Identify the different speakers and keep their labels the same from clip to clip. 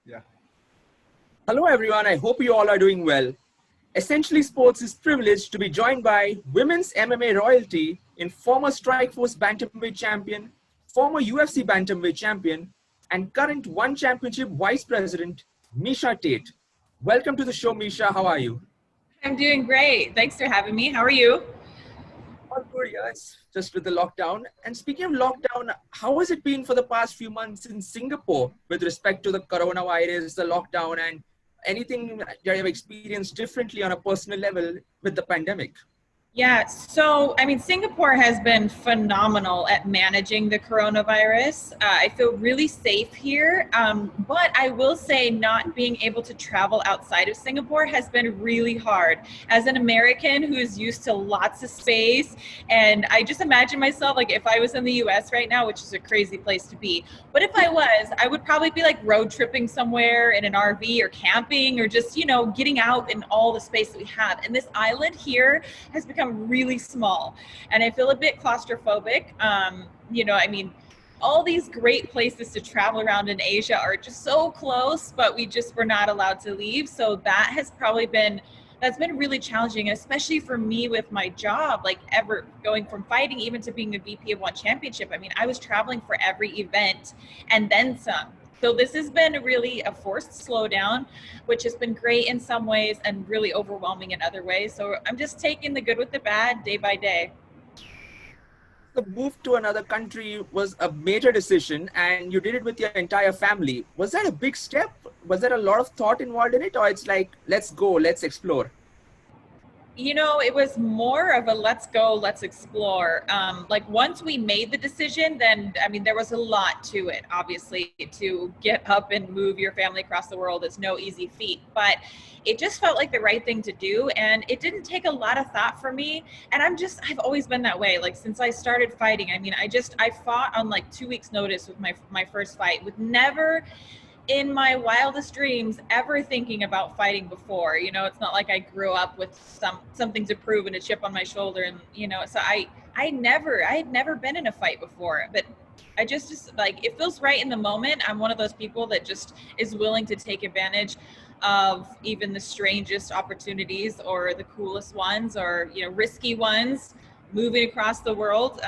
Speaker 1: Yeah. Hello, everyone. I hope you all are doing well. Essentially Sports is privileged to be joined by women's MMA royalty in former Strikeforce Bantamweight champion, former UFC Bantamweight champion, and current One Championship Vice President, Miesha Tate. Welcome to the show, Miesha. How are you?
Speaker 2: I'm doing great. Thanks for having me. How are you?
Speaker 1: All good, yeah. It's just with the lockdown. And speaking of lockdown, how has it been for the past few months in Singapore with respect to the coronavirus, the lockdown, and anything that you have experienced differently on a personal level with the pandemic?
Speaker 2: Yeah, so I mean, Singapore has been phenomenal at managing the coronavirus. I feel really safe here, but I will say not being able to travel outside of Singapore has been really hard. As an American who is used to lots of space, and I just imagine myself like if I was in the US right now, which is a crazy place to be, but if I was, I would probably be like road tripping somewhere in an RV or camping or just, getting out in all the space that we have. And this island here has become really small, and I feel a bit claustrophobic. I mean, all these great places to travel around in Asia are just so close, but we're not allowed to leave. So that's been really challenging, especially for me with my job, like ever going from fighting even to being a VP of One Championship. I mean, I was traveling for every event and then some. So this has been really a forced slowdown, which has been great in some ways and really overwhelming in other ways. So I'm just taking the good with the bad day by day.
Speaker 1: The move to another country was a major decision, and you did it with your entire family. Was that a big step? Was there a lot of thought involved in it, or it's like, let's go, let's explore?
Speaker 2: It was more of a let's go, let's explore. Like once we made the decision, then, I mean, there was a lot to it. Obviously, to get up and move your family across the world is no easy feat, but it just felt like the right thing to do. And it didn't take a lot of thought for me. And I've always been that way. Like since I started fighting, I mean, I fought on like 2 weeks notice with my first fight, with never in my wildest dreams ever thinking about fighting before. It's not like I grew up with something to prove and a chip on my shoulder, and so I had never been in a fight before, but I just like, it feels right in the moment. I'm one of those people that just is willing to take advantage of even the strangest opportunities or the coolest ones, or risky ones, moving across the world.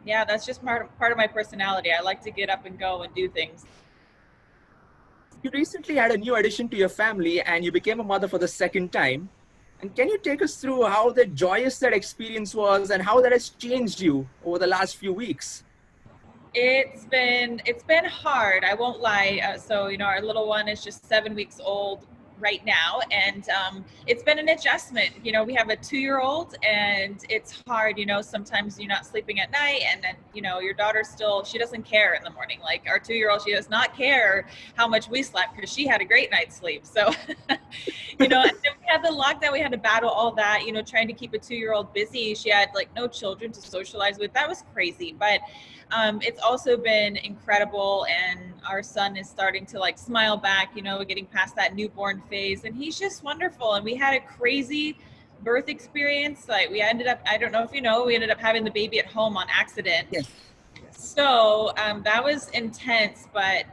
Speaker 2: Yeah, that's just part of my personality. I like to get up and go and do things.
Speaker 1: You recently had a new addition to your family, and you became a mother for the second time. And can you take us through how joyous that experience was and how that has changed you over the last few weeks?
Speaker 2: It's been hard, I won't lie. So our little one is just 7 weeks old right now, and it's been an adjustment. We have a 2-year-old, and it's hard. Sometimes you're not sleeping at night, and then your daughter she doesn't care in the morning. Like our 2-year-old, she does not care how much we slept because she had a great night's sleep. So and then we had the lockdown, we had to battle all that, trying to keep a 2-year-old busy. She had like no children to socialize with. That was crazy, but it's also been incredible, and our son is starting to like smile back, getting past that newborn phase, and he's just wonderful. And we had a crazy birth experience. Like we ended up, I don't know if we ended up having the baby at home on accident.
Speaker 1: Yes.
Speaker 2: So that was intense, but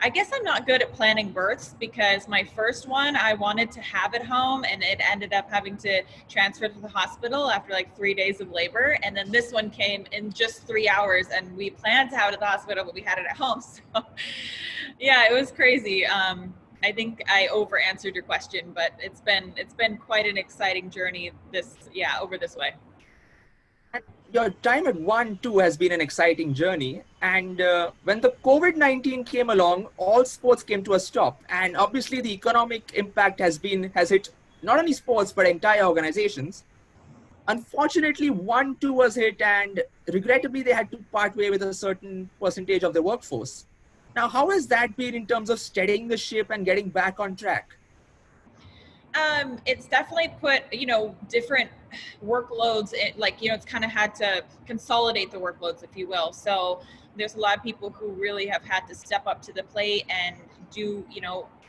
Speaker 2: I guess I'm not good at planning births, because my first one I wanted to have at home, and it ended up having to transfer to the hospital after like 3 days of labor. And then this one came in just 3 hours, and we planned to have it at the hospital, but we had it at home. So yeah, it was crazy. I think I over answered your question, but it's been quite an exciting journey over this way.
Speaker 1: Your time at ONE too has been an exciting journey. And when the COVID-19 came along, all sports came to a stop. And obviously the economic impact has hit not only sports, but entire organizations. Unfortunately, ONE too was hit, and regrettably they had to part way with a certain percentage of the workforce. Now, how has that been in terms of steadying the ship and getting back on track?
Speaker 2: It's definitely put, different workloads in, like, it's kind of had to consolidate the workloads, if you will. So there's a lot of people who really have had to step up to the plate and do,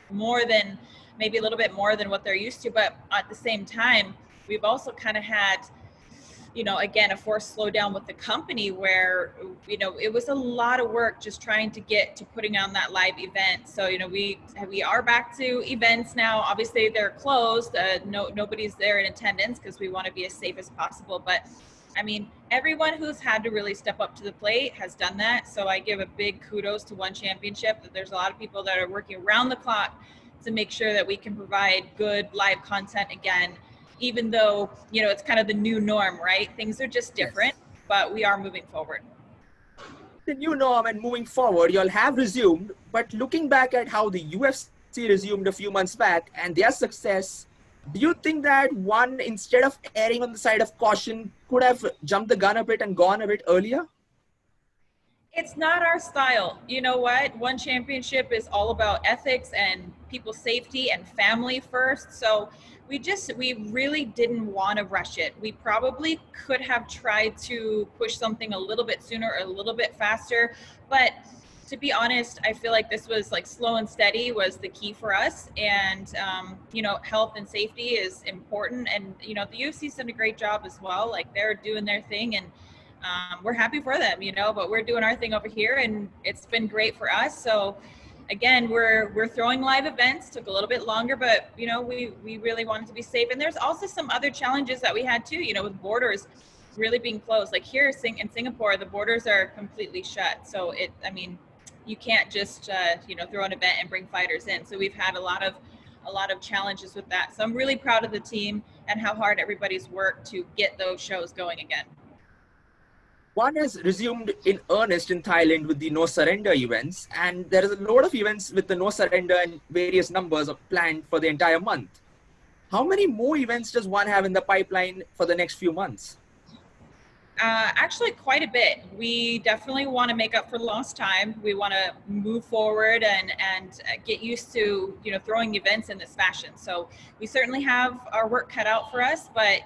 Speaker 2: more than, maybe a little bit more than what they're used to. But at the same time, we've also kind of had again, a forced slowdown with the company where, it was a lot of work just trying to get to putting on that live event. So, we are back to events now. Obviously they're closed. Nobody's there in attendance because we want to be as safe as possible. But I mean, everyone who's had to really step up to the plate has done that. So I give a big kudos to ONE Championship, that there's a lot of people that are working around the clock to make sure that we can provide good live content again, even though, it's kind of the new norm, right? Things are just different, but we are moving forward.
Speaker 1: The new norm and moving forward, you'll have resumed, but looking back at how the UFC resumed a few months back and their success, do you think that ONE, instead of erring on the side of caution, could have jumped the gun a bit and gone a bit earlier?
Speaker 2: It's not our style. You know what? ONE Championship is all about ethics and people's safety and family first. So we really didn't want to rush it. We probably could have tried to push something a little bit sooner or a little bit faster. But to be honest, I feel like this was like slow and steady was the key for us. And, health and safety is important. And, the UFC's done a great job as well. Like, they're doing their thing, and we're happy for them, but we're doing our thing over here, and it's been great for us. So again, we're throwing live events. Took a little bit longer, but we really wanted to be safe. And there's also some other challenges that we had too, with borders really being closed. Like here in Singapore, the borders are completely shut. So you can't just throw an event and bring fighters in. So we've had a lot of challenges with that. So I'm really proud of the team and how hard everybody's worked to get those shows going again.
Speaker 1: ONE has resumed in earnest in Thailand with the no surrender events, and there is a lot of events with the no surrender and various numbers are planned for the entire month. How many more events does ONE have in the pipeline for the next few months?
Speaker 2: Actually, quite a bit. We definitely want to make up for lost time. We want to move forward and get used to throwing events in this fashion. So we certainly have our work cut out for us, but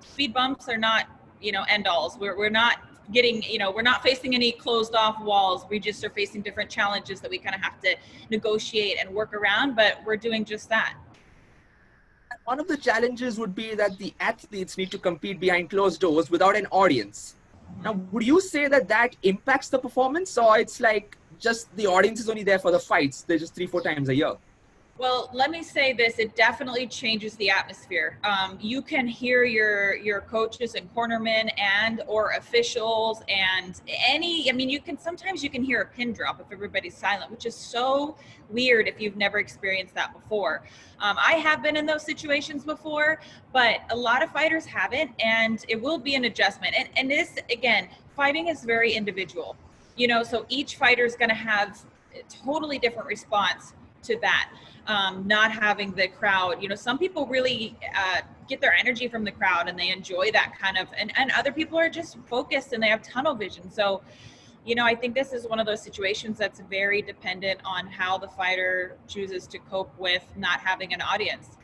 Speaker 2: speed bumps are not end alls. We're not getting, we're not facing any closed off walls. We just are facing different challenges that we kind of have to negotiate and work around, but we're doing just that.
Speaker 1: One of the challenges would be that the athletes need to compete behind closed doors without an audience. Now, would you say that impacts the performance, or it's like just the audience is only there for the fights? They're just 3-4 times a year.
Speaker 2: Well, let me say this, it definitely changes the atmosphere. You can hear your coaches and cornermen and or officials and sometimes you can hear a pin drop if everybody's silent, which is so weird if you've never experienced that before. I have been in those situations before, but a lot of fighters haven't, and it will be an adjustment. And this, again, fighting is very individual, so each fighter is going to have a totally different response to that. Not having the crowd, some people really get their energy from the crowd and they enjoy that kind of, and other people are just focused and they have tunnel vision. So, I think this is one of those situations that's very dependent on how the fighter chooses to cope with not having an audience.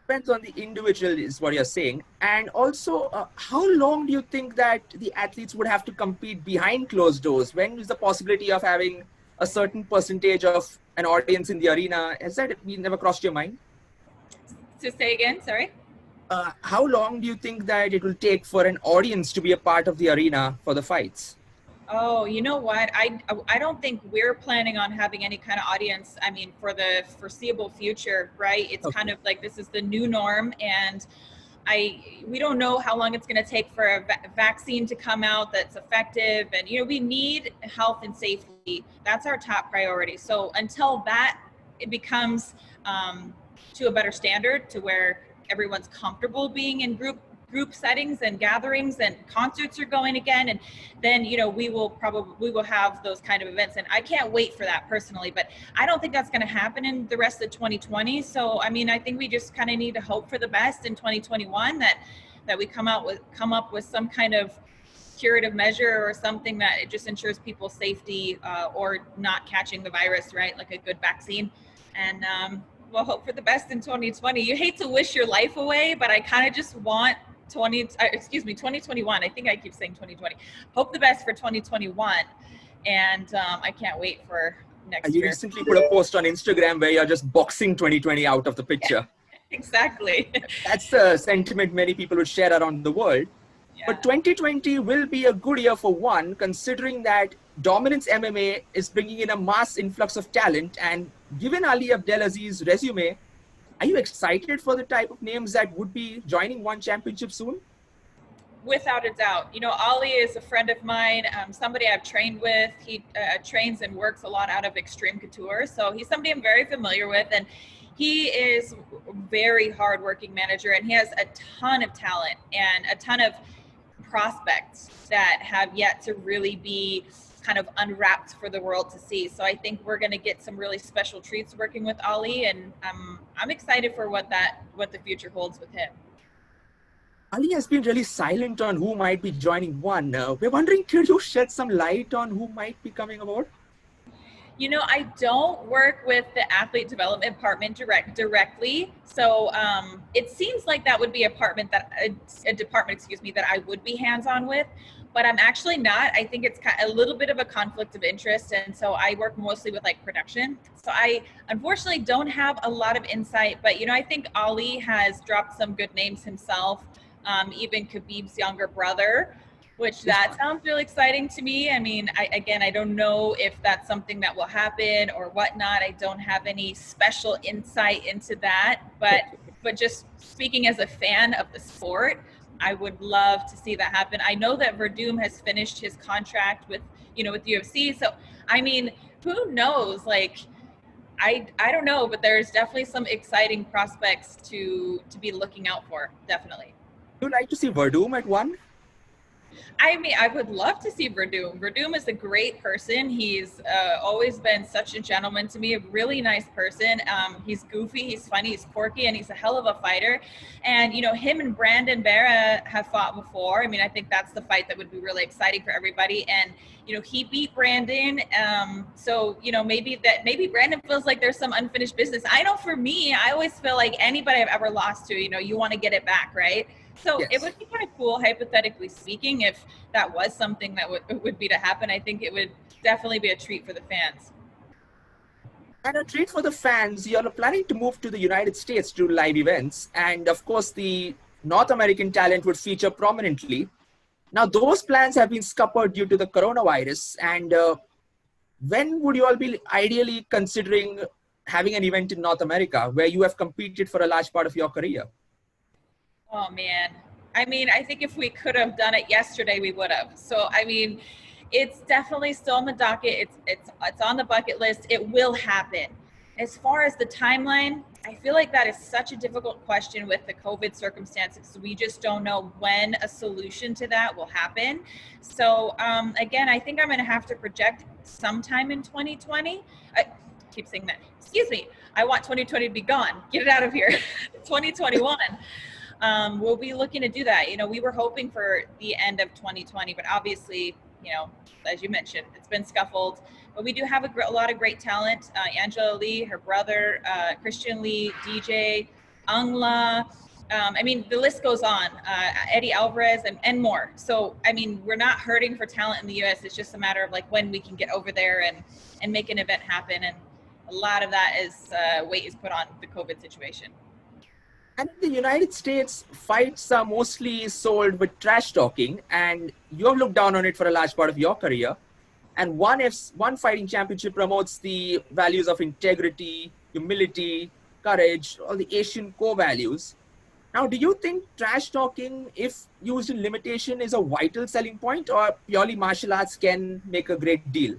Speaker 1: Depends on the individual is what you're saying. And also, how long do you think that the athletes would have to compete behind closed doors? When is the possibility of having a certain percentage of an audience in the arena? Has that never crossed your mind?
Speaker 2: So say again, sorry?
Speaker 1: How long do you think that it will take for an audience to be a part of the arena for the fights?
Speaker 2: Oh, you know what? I don't think we're planning on having any kind of audience, for the foreseeable future, right? It's okay. Kind of like this is the new norm, and we don't know how long it's going to take for a vaccine to come out that's effective. And, we need health and safety. That's our top priority. So until that, it becomes to a better standard to where everyone's comfortable being in group settings and gatherings and concerts are going again. And then, we will have those kind of events. And I can't wait for that personally, but I don't think that's going to happen in the rest of 2020. So, I think we just kind of need to hope for the best in 2021 that we come up with some kind of curative measure or something that it just ensures people's safety or not catching the virus, right? Like a good vaccine. And we'll hope for the best in 2020. You hate to wish your life away, but I kind of just want 2021. I think I keep saying 2020. Hope the best for 2021. And I can't wait for next year.
Speaker 1: You recently put a post on Instagram where you're just boxing 2020 out of the picture.
Speaker 2: Exactly.
Speaker 1: That's the sentiment many people would share around the world. But
Speaker 2: Yeah.
Speaker 1: 2020 will be a good year for one, considering that Dominance MMA is bringing in a mass influx of talent. And given Ali Abdelaziz's resume, are you excited for the type of names that would be joining One Championship soon?
Speaker 2: Without a doubt. You know, Ali is a friend of mine, somebody I've trained with. He trains and works a lot out of Extreme Couture. So he's somebody I'm very familiar with. And he is a very hardworking manager, and he has a ton of talent and a ton of prospects that have yet to really be kind of unwrapped for the world to see. So I think we're going to get some really special treats working with Ali, and I'm excited for what the future holds with him.
Speaker 1: Ali has been really silent on who might be joining One. We're wondering, could you shed some light on who might be coming aboard?
Speaker 2: You know, I don't work with the athlete development department directly, so it seems like that would be a department, that I would be hands-on with, but I'm actually not. I think it's a little bit of a conflict of interest, and so I work mostly with like production. So I unfortunately don't have a lot of insight, but you know, I think Ali has dropped some good names himself, even Khabib's younger brother, which that sounds really exciting to me. I mean, I don't know if that's something that will happen or whatnot. I don't have any special insight into that, but just speaking as a fan of the sport, I would love to see that happen. I know that Verdum has finished his contract with UFC. So, I mean, who knows? Like, I don't know, but there's definitely some exciting prospects to be looking out for. Definitely.
Speaker 1: Would you like to see Verdum at One?
Speaker 2: I mean, I would love to see Verdum. Verdum is a great person. He's always been such a gentleman to me, a really nice person. He's goofy, he's funny, he's quirky, and he's a hell of a fighter. And, you know, him and Brandon Vera have fought before. I mean, I think that's the fight that would be really exciting for everybody. And, you know, he beat Brandon. So, you know, maybe Brandon feels like there's some unfinished business. I know for me, I always feel like anybody I've ever lost to, you know, you want to get it back, right? So yes. It would be kind of cool, hypothetically speaking, if that was something that would be to happen. I think it would definitely be a treat for the fans.
Speaker 1: And a treat for the fans, you're planning to move to the United States to live events. And of course, the North American talent would feature prominently. Now, those plans have been scuppered due to the coronavirus. And when would you all be ideally considering having an event in North America where you have competed for a large part of your career?
Speaker 2: Oh man. I mean, I think if we could have done it yesterday, we would have. So, I mean, it's definitely still on the docket. It's on the bucket list. It will happen. As far as the timeline, I feel like that is such a difficult question with the COVID circumstances. We just don't know when a solution to that will happen. So, again, I think I'm going to have to project sometime in 2020. I keep saying that. Excuse me. I want 2020 to be gone. Get it out of here. 2021. We'll be looking to do that. You know, we were hoping for the end of 2020, but obviously, you know, as you mentioned, it's been scuffled. But we do have a lot of great talent. Angela Lee, her brother, Christian Lee, DJ, Angla. I mean, the list goes on. Eddie Alvarez and more. So, I mean, we're not hurting for talent in the U.S. It's just a matter of like when we can get over there and make an event happen. And a lot of that is weight is put on the COVID situation.
Speaker 1: And in the United States, fights are mostly sold with trash talking, and you have looked down on it for a large part of your career. And one fighting championship promotes the values of integrity, humility, courage, all the Asian core values. Now, do you think trash talking, if used in limitation, is a vital selling point, or purely martial arts can make a great deal?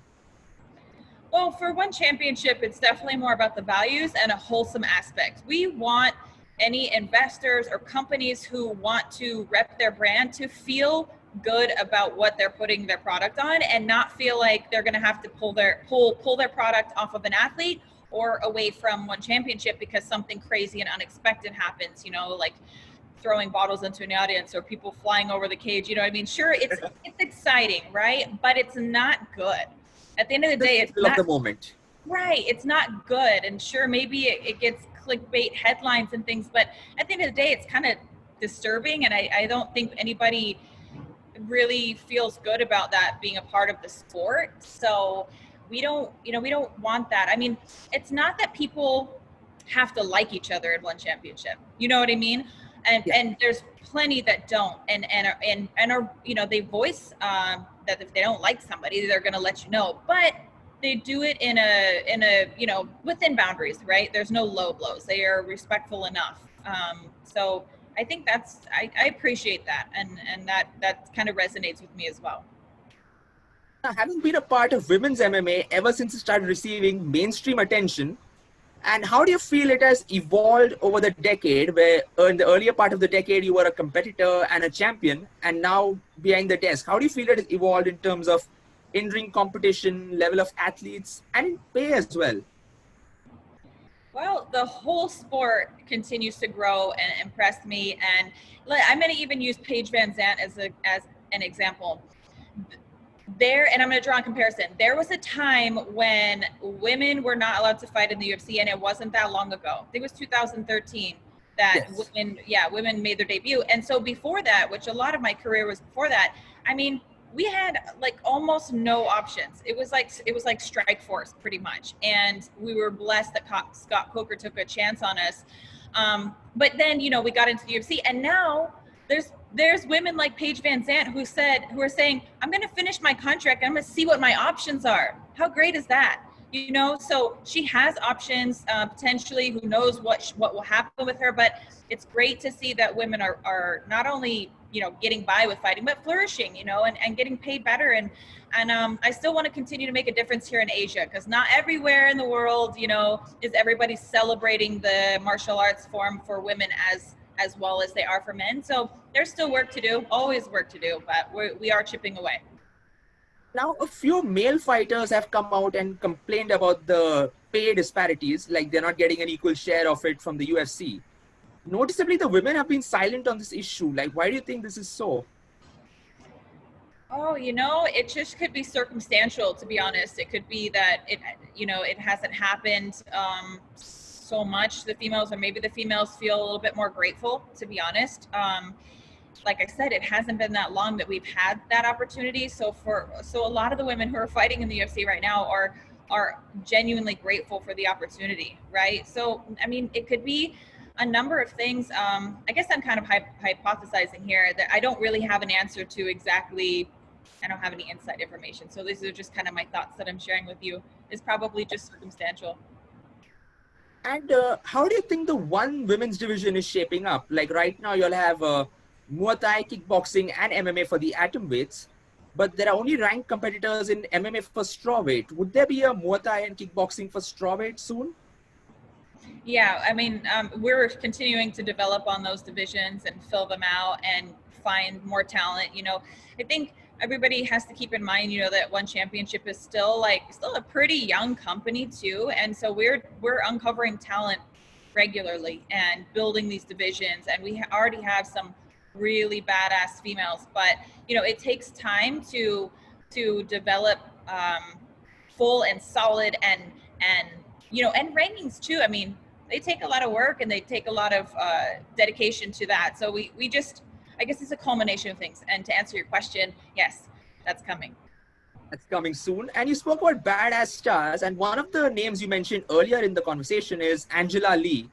Speaker 2: Well, for One Championship, it's definitely more about the values and a wholesome aspect. We want any investors or companies who want to rep their brand to feel good about what they're putting their product on and not feel like they're going to have to pull their product off of an athlete or away from One Championship because something crazy and unexpected happens, you know, like throwing bottles into an audience or people flying over the cage. You know what I mean? Sure, it's exciting, right? But it's not good. At the end of the day, it's not
Speaker 1: the moment.
Speaker 2: Right. It's not good. And sure, maybe it gets clickbait headlines and things, but at the end of the day, it's kind of disturbing. And I don't think anybody really feels good about that being a part of the sport. So we don't want that. I mean, it's not that people have to like each other in one championship. You know what I mean? And there's plenty that don't, and are, you know, they voice that if they don't like somebody, they're going to let you know, but they do it in a you know, within boundaries, right? There's no low blows. They are respectful enough. So I think that's, I appreciate that, and that kind of resonates with me as well.
Speaker 1: Having been a part of women's MMA ever since it started receiving mainstream attention, and how do you feel it has evolved over the decade, where in the earlier part of the decade you were a competitor and a champion, and now behind the desk, how do you feel it has evolved in terms of in-ring competition, level of athletes, and in pay as well?
Speaker 2: Well, the whole sport continues to grow and impress me, and I'm going to even use Paige Van Zandt as an example. And I'm going to draw a comparison. There was a time when women were not allowed to fight in the UFC, and it wasn't that long ago. I think it was 2013 that women made their debut. And so before that, which a lot of my career was before that, I mean, we had like almost no options. It was like Strike Force pretty much. And we were blessed that Scott Coker took a chance on us. But then, you know, we got into the UFC, and now there's women like Paige Van Zandt who are saying, I'm going to finish my contract. I'm going to see what my options are. How great is that? You know, so she has options, potentially. Who knows what will happen with her, but it's great to see that women are not only, you know, getting by with fighting, but flourishing, you know, and getting paid better. And I still want to continue to make a difference here in Asia, because not everywhere in the world, you know, is everybody celebrating the martial arts form for women as well as they are for men. So there's still work to do, always work to do, but we are chipping away.
Speaker 1: Now, a few male fighters have come out and complained about the pay disparities, like they're not getting an equal share of it from the UFC. Noticeably, the women have been silent on this issue. Like, why do you think this is so?
Speaker 2: Oh, you know, it just could be circumstantial, to be honest. It could be that it hasn't happened so much to the females, or maybe the females feel a little bit more grateful, to be honest. Like I said, it hasn't been that long that we've had that opportunity. So a lot of the women who are fighting in the UFC right now are genuinely grateful for the opportunity, right? So, I mean, it could be a number of things. I guess I'm kind of hypothesizing here that I don't really have an answer to exactly. I don't have any inside information. So these are just kind of my thoughts that I'm sharing with you. It's probably just circumstantial.
Speaker 1: And how do you think the one women's division is shaping up? Like right now, you'll have Muay Thai, kickboxing, and MMA for the atom weights, but there are only ranked competitors in MMA for strawweight. Would there be a Muay Thai and kickboxing for strawweight soon?
Speaker 2: Yeah, I mean, we're continuing to develop on those divisions and fill them out and find more talent. You know, I think everybody has to keep in mind, you know, that One Championship is still a pretty young company too, and so we're uncovering talent regularly and building these divisions, and we already have some really badass females, but you know, it takes time to develop full and solid and you know, and rankings too. I mean, they take a lot of work and they take a lot of dedication to that. So we just, I guess it's a culmination of things. And to answer your question, yes, that's coming.
Speaker 1: That's coming soon. And you spoke about badass stars, and one of the names you mentioned earlier in the conversation is Angela Lee.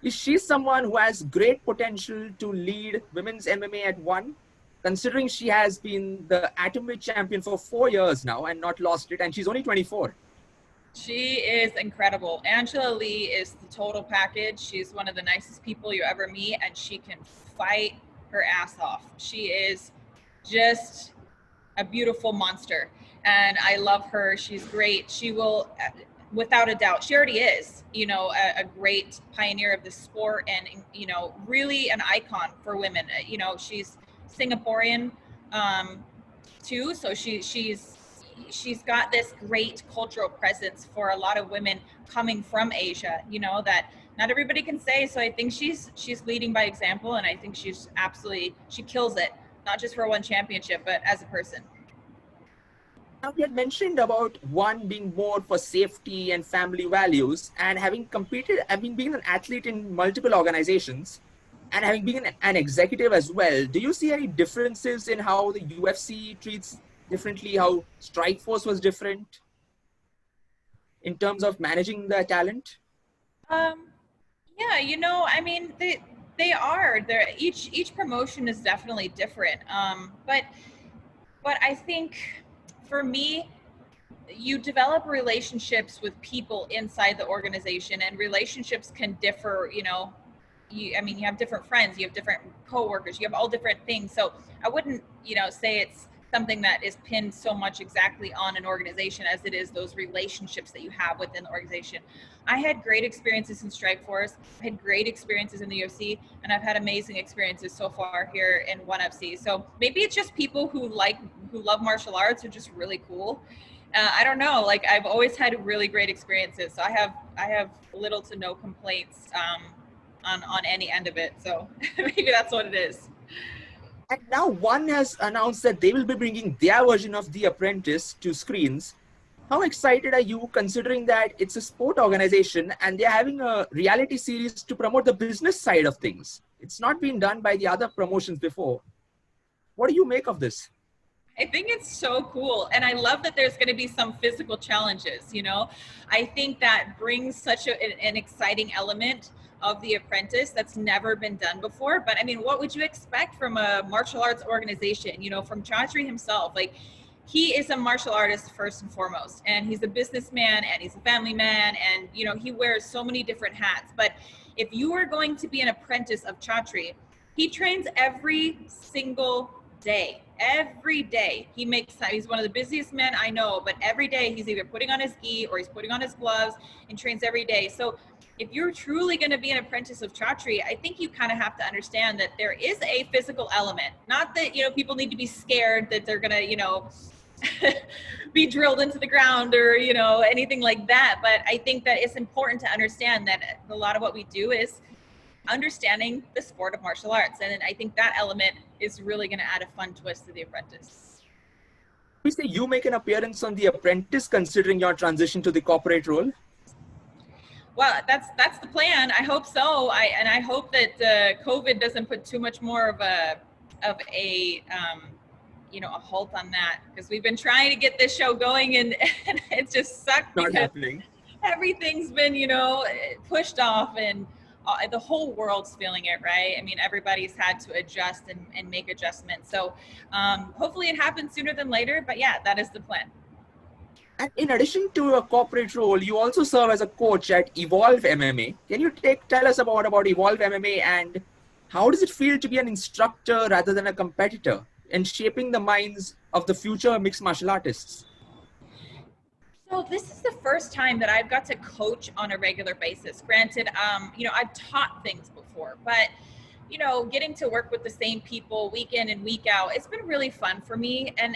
Speaker 1: Is she someone who has great potential to lead women's MMA at ONE, considering she has been the atomweight champion for 4 years now and not lost it, and she's only 24?
Speaker 2: She is incredible. Angela Lee is the total package. She's one of the nicest people you ever meet, and she can fight her ass off. She is just a beautiful monster, and I love her. She's great. She will, without a doubt, she already is, you know, a great pioneer of the sport, and, you know, really an icon for women. You know, she's Singaporean too, so she's got this great cultural presence for a lot of women coming from Asia, you know, that not everybody can say. So I think she's leading by example, and I think she kills it, not just for One Championship, but as a person.
Speaker 1: Now, we had mentioned about ONE being more for safety and family values, and having been an athlete in multiple organizations and having been an executive as well, do you see any differences in how the UFC treats differently, how Strikeforce was different in terms of managing the talent?
Speaker 2: Yeah, I mean, they are. They're each promotion is definitely different. But I think for me, you develop relationships with people inside the organization, and relationships can differ. I mean, you have different friends, you have different coworkers, you have all different things. So I wouldn't, say it's something that is pinned so much exactly on an organization as it is those relationships that you have within the organization. I had great experiences in Strikeforce, I had great experiences in the UFC, and I've had amazing experiences so far here in ONE FC. So maybe it's just people who love martial arts are just really cool. I don't know. Like, I've always had really great experiences, so I have little to no complaints on any end of it. So maybe that's what it is.
Speaker 1: And now One has announced that they will be bringing their version of The Apprentice to screens. How excited are you, considering that it's a sport organization and they're having a reality series to promote the business side of things? It's not been done by the other promotions before. What do you make of this?
Speaker 2: I think it's so cool. And I love that there's going to be some physical challenges, I think that brings such an exciting element of The Apprentice that's never been done before. But I mean, what would you expect from a martial arts organization, from Chaudhry himself? Like, he is a martial artist first and foremost, and he's a businessman, and he's a family man, and he wears so many different hats. But if you are going to be an apprentice of Chaudhry, he trains every single day. Every day he makes time. He's one of the busiest men I know, but every day he's either putting on his gi or he's putting on his gloves and trains every day. So if you're truly going to be an apprentice of Chaudhry, I think you kind of have to understand that there is a physical element. Not that, people need to be scared that they're going to, be drilled into the ground or, anything like that. But I think that it's important to understand that a lot of what we do is understanding the sport of martial arts. And I think that element is really going to add a fun twist to The Apprentice.
Speaker 1: We say you make an appearance on The Apprentice considering your transition to the corporate role?
Speaker 2: Well, that's the plan. I hope so. I hope that COVID doesn't put too much more of a halt on that, because we've been trying to get this show going and it just sucked.
Speaker 1: Not happening.
Speaker 2: Everything's been, pushed off, and the whole world's feeling it, right? I mean, everybody's had to adjust and make adjustments. So hopefully it happens sooner than later, but yeah, that is the plan.
Speaker 1: And in addition to a corporate role, you also serve as a coach at Evolve MMA. Can you tell us about Evolve MMA, and how does it feel to be an instructor rather than a competitor in shaping the minds of the future mixed martial artists?
Speaker 2: So this is the first time that I've got to coach on a regular basis. Granted, I've taught things before, but getting to work with the same people week in and week out, it's been really fun for me. And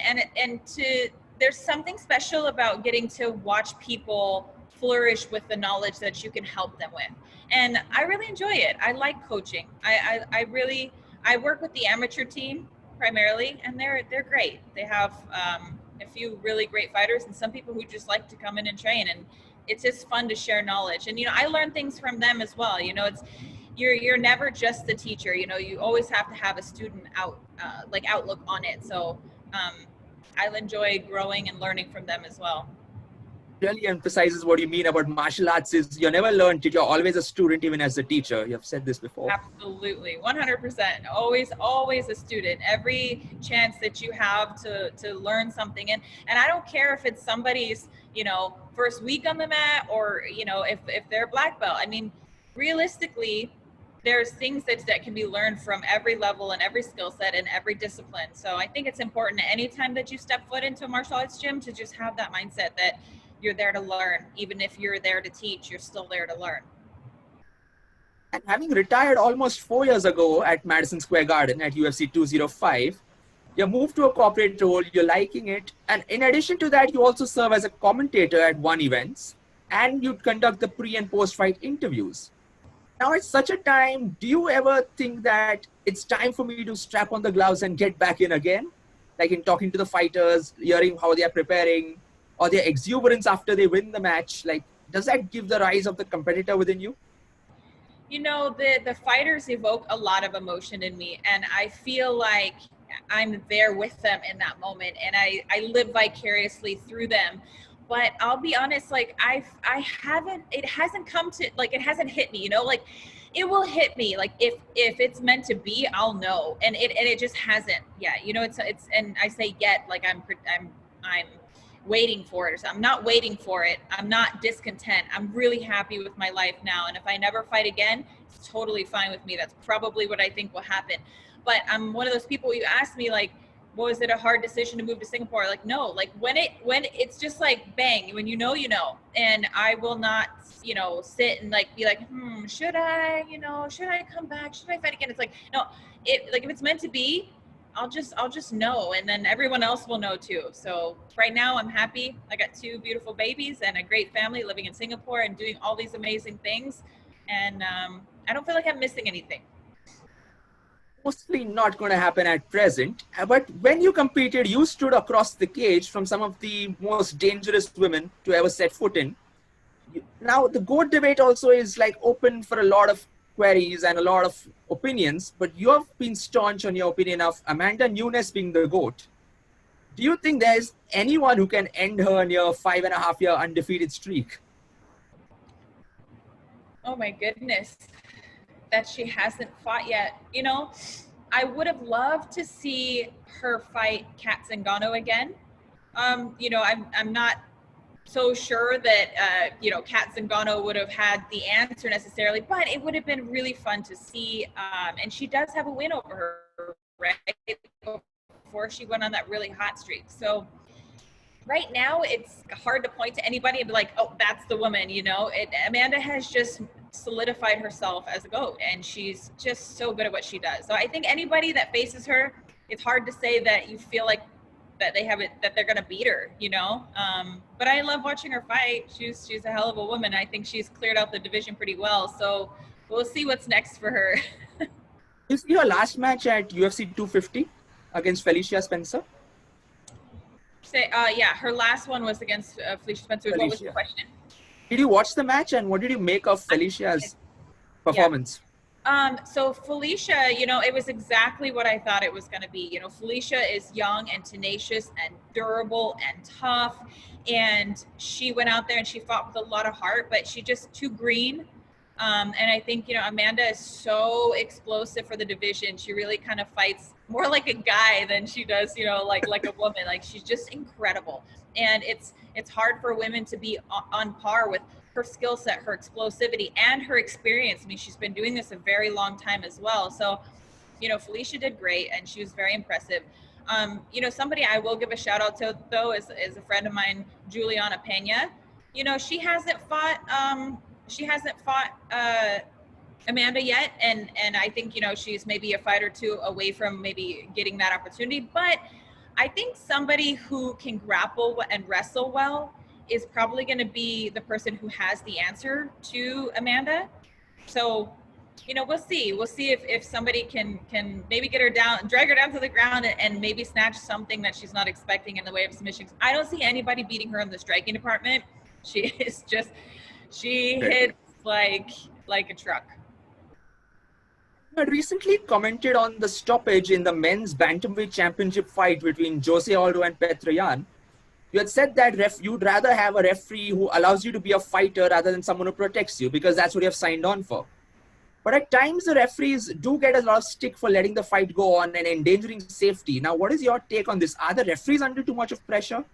Speaker 2: there's something special about getting to watch people flourish with the knowledge that you can help them with. And I really enjoy it. I like coaching. I work with the amateur team primarily, and they're great. They have a few really great fighters and some people who just like to come in and train, and it's just fun to share knowledge. And I learn things from them as well. You're never just the teacher. You always have to have a student outlook on it. So I'll enjoy growing and learning from them as well.
Speaker 1: Really emphasizes what you mean about martial arts is you're never learned till you're always a student, even as a teacher. You have said this before.
Speaker 2: Absolutely, 100%. Always a student. Every chance that you have to learn something, and I don't care if it's somebody's first week on the mat, or if they're black belt. I mean, realistically, there's things that can be learned from every level and every skill set and every discipline. So I think it's important anytime that you step foot into a martial arts gym to just have that mindset that you're there to learn. Even if you're there to teach, you're still there to learn.
Speaker 1: And having retired almost 4 years ago at Madison Square Garden at UFC 205, you moved to a corporate role, you're liking it. And in addition to that, you also serve as a commentator at ONE events, and you conduct the pre and post-fight interviews. Now, at such a time, do you ever think that it's time for me to strap on the gloves and get back in again? Like in talking to the fighters, hearing how they are preparing, or their exuberance after they win the match? Like, does that give the rise of the competitor within you?
Speaker 2: The fighters evoke a lot of emotion in me, and I feel like I'm there with them in that moment, and I live vicariously through them. but I'll be honest, like I haven't, it hasn't come to, like, it hasn't hit me, you know, like it will hit me, like if it's meant to be, I'll know. And it just hasn't yet, you know. It's, and I say yet, like I'm waiting for it. So I'm not waiting for it. I'm not discontent. I'm really happy with my life now. And if I never fight again, it's totally fine with me. That's probably what I think will happen. But I'm one of those people, you asked me like, was it a hard decision to move to Singapore? Like, no, like when it's just like bang, when you know, and I will not, you know, sit and like be like, should I, you know, should I come back? Should I fight again? It's like, no, like if it's meant to be, I'll just know, and then everyone else will know too. So right now I'm happy. I got 2 beautiful babies and a great family living in Singapore and doing all these amazing things. And I don't feel like I'm missing anything.
Speaker 1: Mostly not going to happen at present. But when you competed, you stood across the cage from some of the most dangerous women to ever set foot in. Now, the GOAT debate also is like open for a lot of queries and a lot of opinions, but you have been staunch on your opinion of Amanda Nunes being the GOAT. Do you think there's anyone who can end her near 5.5-year undefeated streak?
Speaker 2: Oh my goodness, that she hasn't fought yet. You know, I would have loved to see her fight Kat Zingano again. You know, I'm not so sure that, you know, Kat Zingano would have had the answer necessarily, but it would have been really fun to see. And she does have a win over her, right? Before she went on that really hot streak. So right now it's hard to point to anybody and be like, oh, that's the woman, you know. Amanda has just solidified herself as a GOAT, and she's just so good at what she does. So I think anybody that faces her, it's hard to say that you feel like that they have it, that they're going to beat her, you know. But I love watching her fight. She's a hell of a woman. I think she's cleared out the division pretty well. So we'll see what's next for her.
Speaker 1: You see her last match at UFC 250 against Felicia Spencer?
Speaker 2: Yeah, her last one was against Felicia Spencer. What was the question?
Speaker 1: Did you watch the match, and what did you make of Felicia's performance?
Speaker 2: Yeah. So Felicia, you know, it was exactly what I thought it was going to be. You know, Felicia is young and tenacious and durable and tough. And she went out there and she fought with a lot of heart, but she just too green. And I think, you know, Amanda is so explosive for the division. She really kind of fights more like a guy than she does, you know, like a woman. Like, she's just incredible. And it's hard for women to be on par with her skill set, her explosivity, and her experience. I mean, she's been doing this a very long time as well. So, you know, Felicia did great, and she was very impressive. You know, somebody I will give a shout out to, though, is a friend of mine, Juliana Pena. You know, she hasn't fought Amanda yet, and I think, you know, she's maybe a fight or two away from maybe getting that opportunity. But I think somebody who can grapple and wrestle well is probably going to be the person who has the answer to Amanda. So, you know, we'll see if somebody can maybe get her down, drag her down to the ground, and maybe snatch something that she's not expecting in the way of submissions. I don't see anybody beating her in the striking department. She hits like a truck.
Speaker 1: You had recently commented on the stoppage in the men's bantamweight championship fight between Jose Aldo and Petr Yan. You had said that you'd rather have a referee who allows you to be a fighter rather than someone who protects you, because that's what you have signed on for. But at times the referees do get a lot of stick for letting the fight go on and endangering safety. Now, what is your take on this? Are the referees under too much of pressure?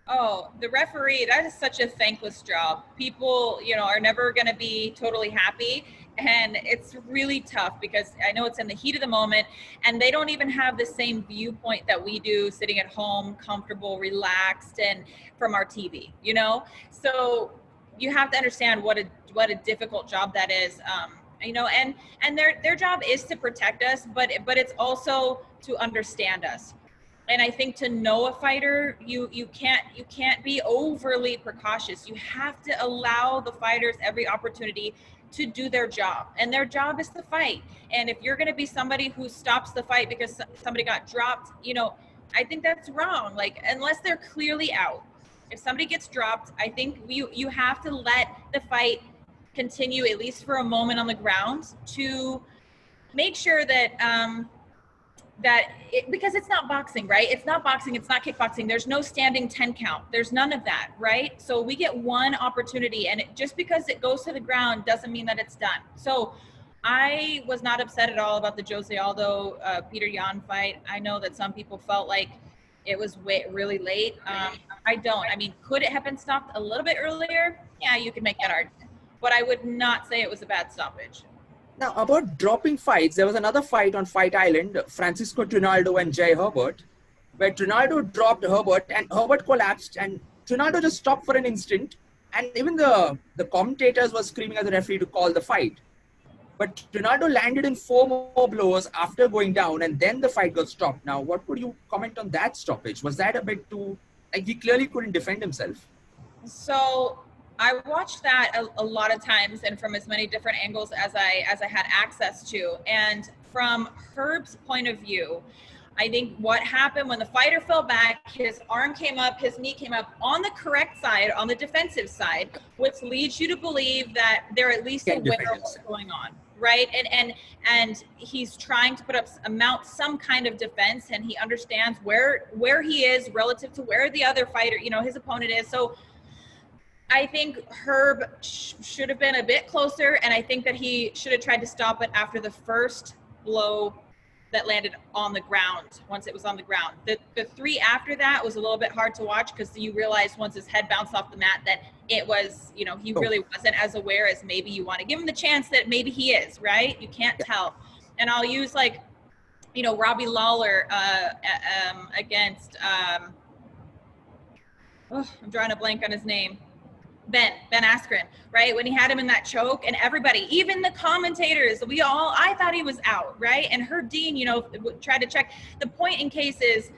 Speaker 2: Oh, the referee, that is such a thankless job. People, you know, are never going to be totally happy. And it's really tough because I know it's in the heat of the moment, and they don't even have the same viewpoint that we do sitting at home, comfortable, relaxed, and from our TV, you know? So you have to understand what a difficult job that is. You know, and their job is to protect us, but it's also to understand us. And I think to know a fighter, you can't be overly precautious. You have to allow the fighters every opportunity to do their job, and their job is to fight. And if you're going to be somebody who stops the fight because somebody got dropped, you know, I think that's wrong. Like, unless they're clearly out, if somebody gets dropped, I think you have to let the fight continue at least for a moment on the ground to make sure that because it's not boxing, right? It's not boxing, it's not kickboxing. There's no standing 10 count. There's none of that, right? So we get one opportunity, and just because it goes to the ground doesn't mean that it's done. So I was not upset at all about the Jose Aldo Peter Yan fight. I know that some people felt like it was really late. I don't. I mean, could it have been stopped a little bit earlier? Yeah, you could make that argument. But I would not say it was a bad stoppage.
Speaker 1: Now, about dropping fights, there was another fight on Fight Island, Francisco Trinaldo and Jai Herbert, where Trinaldo dropped Herbert and Herbert collapsed, and Trinaldo just stopped for an instant, and even the commentators were screaming at the referee to call the fight. But Trinaldo landed in 4 more blows after going down, and then the fight got stopped. Now, what could you comment on that stoppage? Was that a bit too, like, he clearly couldn't defend himself?
Speaker 2: So I watched that a lot of times, and from as many different angles as I had access to. And from Herb's point of view, I think what happened when the fighter fell back, his arm came up, his knee came up on the correct side, on the defensive side, which leads you to believe that they're at least aware of what's going on, right? And he's trying to mount some kind of defense, and he understands where he is relative to where the other fighter, his opponent is. So I think Herb should have been a bit closer, and I think that he should have tried to stop it after the first blow that landed on the ground, once it was on the ground. The 3 after that was a little bit hard to watch, because you realize once his head bounced off the mat that it was, he really wasn't as aware as maybe you want to give him the chance that maybe he is, right? You can't tell. And I'll use Robbie Lawler against, I'm drawing a blank on his name. Ben Askren, right? When he had him in that choke, and everybody, even the commentators, I thought he was out, right? And Herb Dean, tried to check. The point in case is,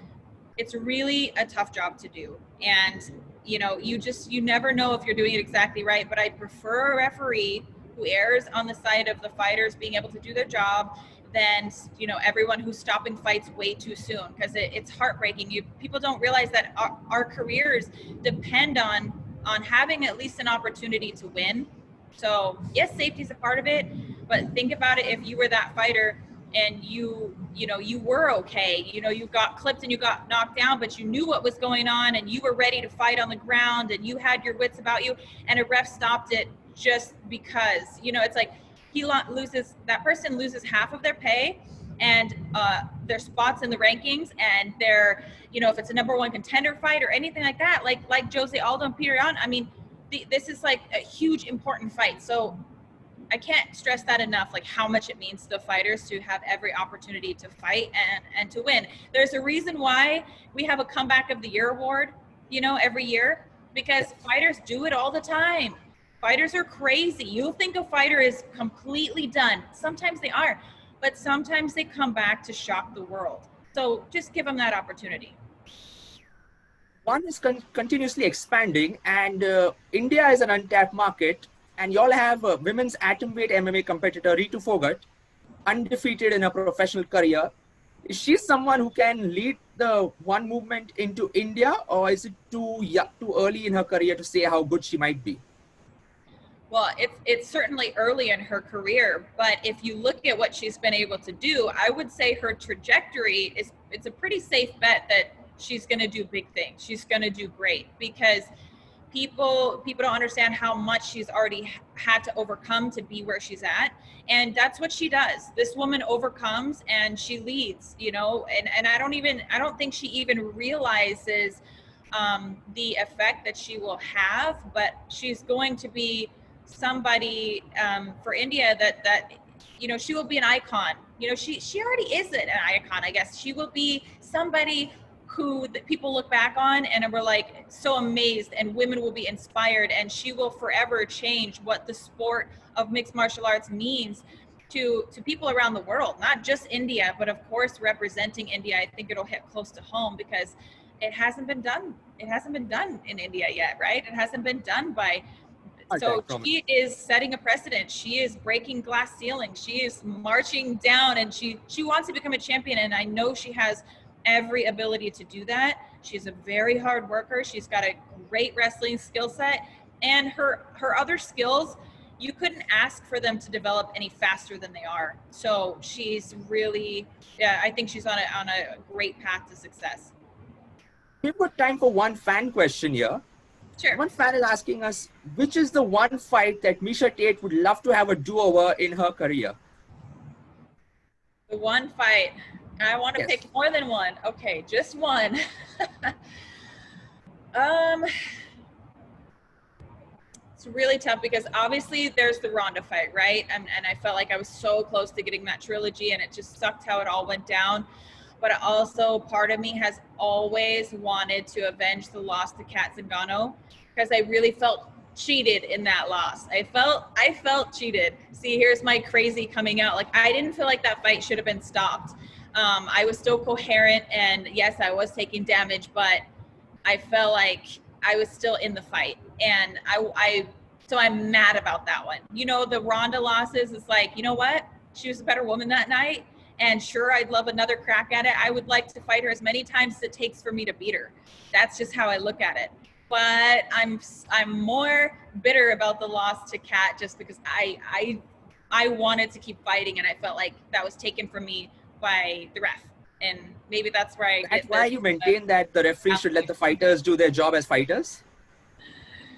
Speaker 2: it's really a tough job to do. And, you never know if you're doing it exactly right, but I prefer a referee who errs on the side of the fighters being able to do their job than, everyone who's stopping fights way too soon, because it's heartbreaking. People don't realize that our careers depend on having at least an opportunity to win. So yes, safety is a part of it, but think about it. If you were that fighter and you were okay, you got clipped and you got knocked down, but you knew what was going on and you were ready to fight on the ground and you had your wits about you, and a ref stopped it just because, it's like that person loses half of their pay and their spots in the rankings, and their, if it's a number 1 contender fight or anything like that, like Jose Aldo and Peter Yan, I mean, this is like a huge important fight. So I can't stress that enough, like how much it means to the fighters to have every opportunity to fight and to win. There's a reason why we have a comeback of the year award, every year, because fighters do it all the time. Fighters are crazy. You'll think a fighter is completely done. Sometimes they are, but sometimes they come back to shock the world. So just give them that opportunity.
Speaker 1: One is continuously expanding, and India is an untapped market, and you all have a women's atomweight MMA competitor, Ritu Phogat, undefeated in her professional career. Is she someone who can lead the ONE movement into India, or is it too early in her career to say how good she might be?
Speaker 2: Well, it's certainly early in her career, but if you look at what she's been able to do, I would say her trajectory it's a pretty safe bet that she's going to do big things. She's going to do great, because people don't understand how much she's already had to overcome to be where she's at, and that's what she does. This woman overcomes and she leads, and I don't think she even realizes the effect that she will have, but she's going to be somebody for India that she will be an icon. She already is an icon, I guess. She will be somebody who people look back on and we're like so amazed, and women will be inspired, and she will forever change what the sport of mixed martial arts means to people around the world, not just India, but of course representing India. I think it'll hit close to home because it hasn't been done. It hasn't been done in India yet, right? It hasn't been done by. So she is setting a precedent. She is breaking glass ceilings. She is marching down, and she wants to become a champion. And I know she has every ability to do that. She's a very hard worker. She's got a great wrestling skill set, and her other skills, you couldn't ask for them to develop any faster than they are. So she's really, yeah, I think she's on a great path to success.
Speaker 1: We've got time for one fan question here.
Speaker 2: Sure.
Speaker 1: One fan is asking us, which is the one fight that Miesha Tate would love to have a do-over in her career?
Speaker 2: The one fight, I want to
Speaker 1: Yes.
Speaker 2: pick more than one. Okay, just one. It's really tough because obviously there's the Ronda fight, right? And I felt like I was so close to getting that trilogy, and it just sucked how it all went down. But also part of me has always wanted to avenge the loss to Kat Zingano, because I really felt cheated in that loss. I felt cheated. See, here's my crazy coming out. Like, I didn't feel like that fight should have been stopped. I was still coherent, and yes, I was taking damage, but I felt like I was still in the fight. And so I'm mad about that one. You know, the Ronda losses, it's like, you know what? She was a better woman that night. And sure, I'd love another crack at it. I would like to fight her as many times as it takes for me to beat her. That's just how I look at it. But I'm more bitter about the loss to Kat, just because I wanted to keep fighting, and I felt like that was taken from me by the ref. And maybe that's where I
Speaker 1: That's why you maintain that the referee should let the fighters do their job as fighters?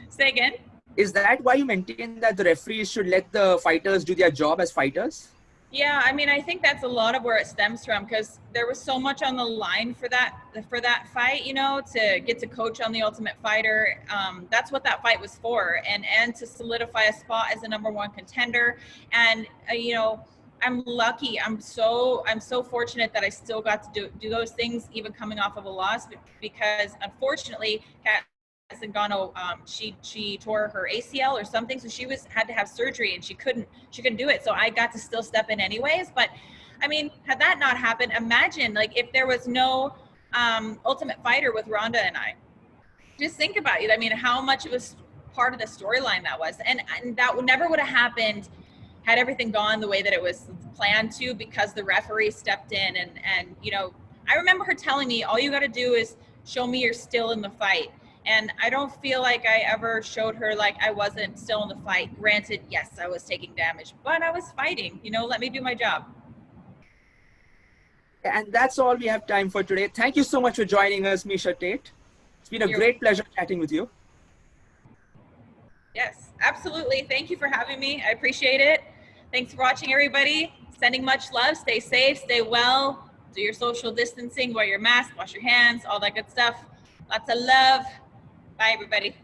Speaker 2: Say again?
Speaker 1: Is that why you maintain that the referees should let the fighters do their job as fighters?
Speaker 2: Yeah, I mean, I think that's a lot of where it stems from, because there was so much on the line for that fight, you know, to get to coach on The Ultimate Fighter. That's what that fight was for, and to solidify a spot as a #1 contender. And you know, I'm lucky. I'm so fortunate that I still got to do those things, even coming off of a loss, because unfortunately, Kat Zingano, she tore her ACL or something, so she had to have surgery, and she couldn't do it. So I got to still step in anyways. But I mean, had that not happened, imagine like if there was no Ultimate Fighter with Ronda and I. Just think about it. I mean, how much of a part of the storyline that was, and that never would have happened had everything gone the way that it was planned to, because the referee stepped in. And you know, I remember her telling me, all you got to do is show me you're still in the fight. And I don't feel like I ever showed her like I wasn't still in the fight. Granted, yes, I was taking damage, but I was fighting. You know, let me do my job.
Speaker 1: And that's all we have time for today. Thank you so much for joining us, Miesha Tate. It's been a great pleasure chatting with you.
Speaker 2: Yes, absolutely. Thank you for having me. I appreciate it. Thanks for watching, everybody. Sending much love. Stay safe, stay well, do your social distancing, wear your mask, wash your hands, all that good stuff. Lots of love. Bye, everybody.